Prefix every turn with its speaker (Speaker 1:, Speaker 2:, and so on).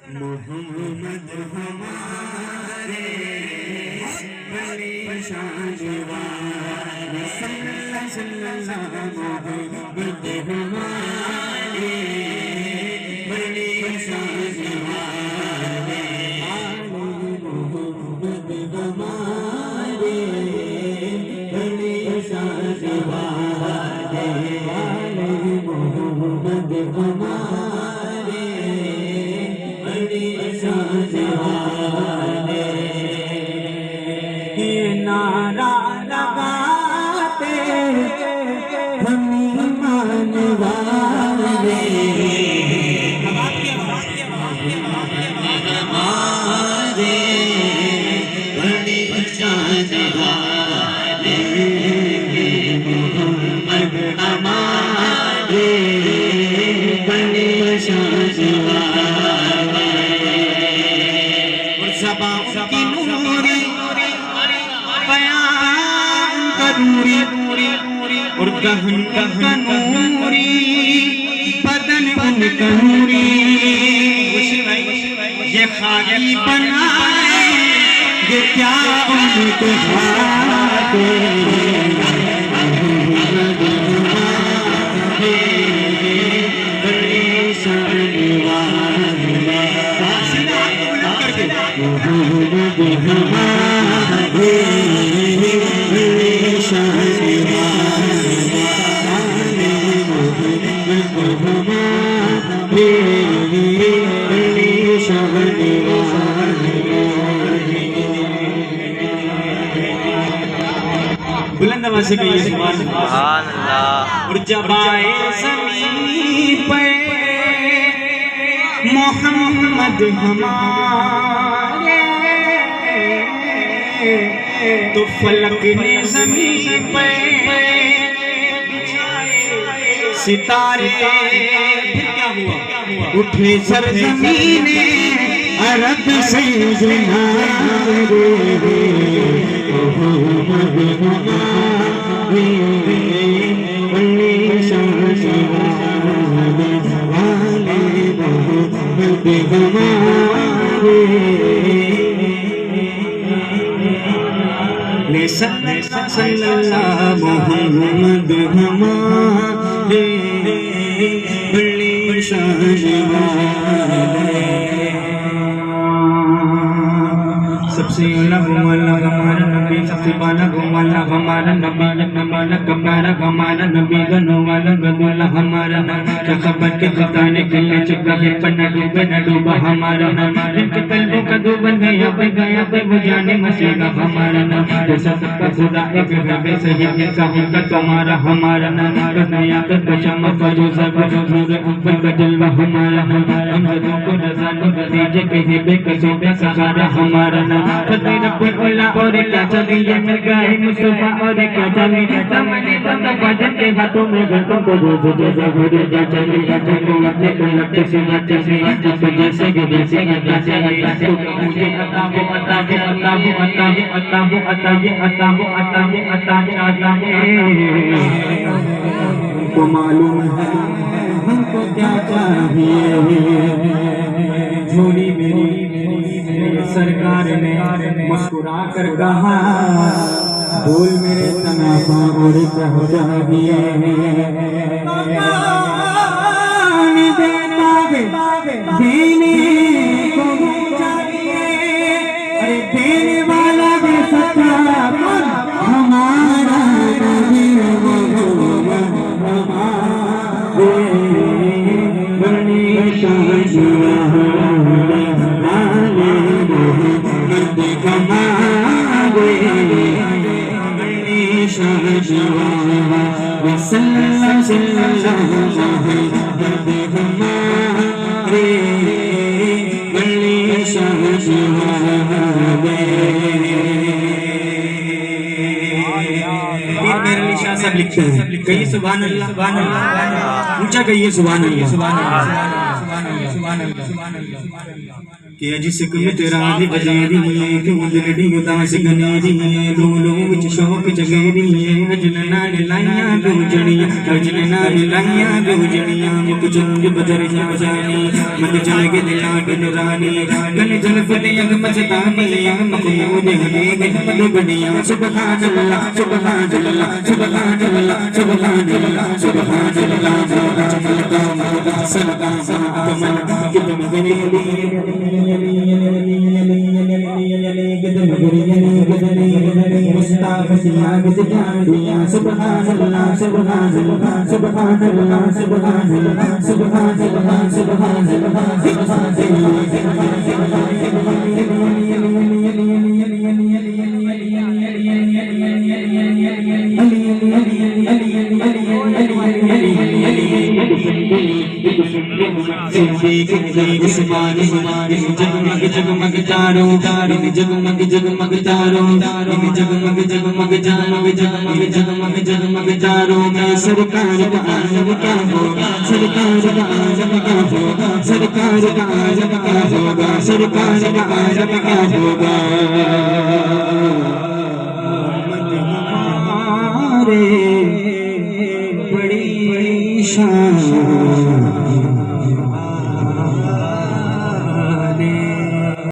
Speaker 1: मोहम्मद हमारे बड़ी शान वाले सल्लल्लाहु मोहम्मद हमारे बड़ी शान वाले मोहम्मद हमारे बड़ी शान वाले मोहम्मद हमारे बड़ी शान वाले। ये नारा लगाते हम ईमान वाले हमारे बड़ी शान वाले मोहम्मद हमारे बड़ी शान वाले। और ज़बान की नूरी बयान करूरी और गहन का नूरी बदन उनका नूरी। ये खाकी बनाए ये क्या उनको खाते बड़ी शान वाले मोहम्मद हमारे बड़ी शान वाले मोहम्मद हमारे बड़ी शान वाले। बुलंद आवाज से कहिए सुभान अल्लाह। और जब आए ज़मीं पे मोहम्मद हमारे तो फलक ने ज़मीं पे सितारे क्या हुआ उठे सरज़मीने अरब से जुनारे मोहम्मद हमारे बड़ी शान वाले मोहम्मद हमारे सल्लल्लाहु मोहम्मद हमारे बड़ी शान वाले। सबसे अलग हमारा नबी सबसे बाला वाला हमारा नबी नमाना कमारा हमारा नबी गनवाला गदवाला हमारा क्या खबर के बताने के लिए चुका है पन्ना डूबे न डूबा हमारा जिनके कल्बों का डूबन गया पे वो जाने मसीहा हमारा जैसा सबका खुदा एक रबे सही साहिब का तुम्हारा हमारा नया का चमक फरोज़ा नूर अव्वल का जलवा हमारा हम लोगों को नज़ानो नतीजे के हिबे कसों पे सहारा हमारा फतेह रब्बुल उला और क्या चली ये मिल गए मुस्तफा और क्या चली तमने तम वजन के हाथों में घंटों को रोज जैसा घोड़े जा चली चलो लगते से जैसे मुझे अता वो मालूम है हमको क्या चाहिए। झोली मेरी सरकार ने मुस्कुरा कर कहा बोल मेरे तनाफा और कह चाहिए देने को चाहिए। अरे देने वाला भी सच्चा हमारा नबी बड़ी शान वाले मोहम्मद हमारे बड़ी शान वाले सल्लल्लाहु मोहम्मद हमारे बड़ी शान वाले। सब लिखते हैं कहिए सुभान अल्लाह ऊंचा कहिए सुभान अल्लाह सुभान अल्लाह सुभान अल्लाह सुभान अल्लाह सुभान अल्लाह। कि जिसक में तेरा दी बजेरी है क्यों दिलड़ी उदास गनेरी है लोलो विच शौक जगेरी है अजन नाल लाइया गूंजनिया अजन नाल लाइया गूंजनिया मुक चंग बदर जानी मन चल के दिला के रानी गल जल फले अग मस्तानी मखमूद हबीब मद बनिया सुभान अल्लाह सुभान अल्लाह सुभान अल्लाह सुभान अल्लाह सुभान अल्लाह सदा अकमल कि तुम गरीबी जगमग जगमग चारो जगमग जगमग चारो जगमग जगमग चारो जगमग जगमग जगमग चारो मैं सरकार का आलम क्या होगा सरकार का आलम क्या होगा सरकार का आलम क्या होगा सरकार का आलम क्या होगा बड़ी शान